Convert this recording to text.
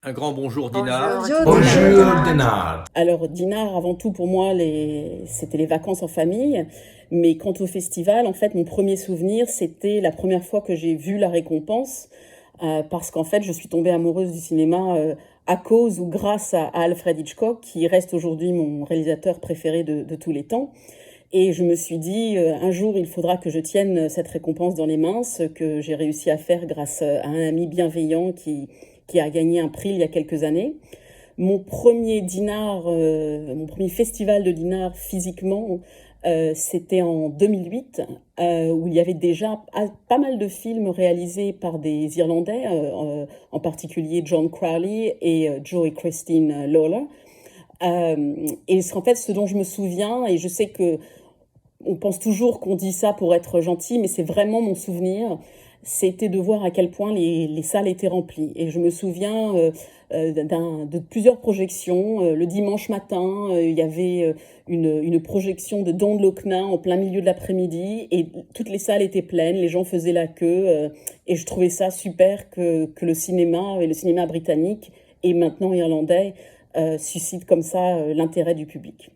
Un grand bonjour Dinah. Bonjour Bonjour Dinah. Denard. Alors, Dinard, avant tout, pour moi, c'était les vacances en famille. Mais quant au festival, en fait, mon premier souvenir, c'était la première fois que j'ai vu la récompense. Parce qu'en fait, je suis tombée amoureuse du cinéma à cause ou grâce à Alfred Hitchcock, qui reste aujourd'hui mon réalisateur préféré de tous les temps. Et je me suis dit, un jour, il faudra que je tienne cette récompense dans les mains, ce que j'ai réussi à faire grâce à un ami bienveillant qui a gagné un prix il y a quelques années. Mon premier festival de dinar physiquement, c'était en 2008, où il y avait déjà pas mal de films réalisés par des Irlandais, en particulier John Crowley et Joe et Christine Lawler. Et en fait, ce dont je me souviens, et je sais que on pense toujours qu'on dit ça pour être gentil, mais c'est vraiment mon souvenir, c'était de voir à quel point les salles étaient remplies. Et je me souviens de plusieurs projections. Le dimanche matin, il y avait une projection de Don't Look Now en plein milieu de l'après-midi, et toutes les salles étaient pleines, les gens faisaient la queue, et je trouvais ça super que le cinéma, et le cinéma britannique, et maintenant irlandais, suscite comme ça l'intérêt du public.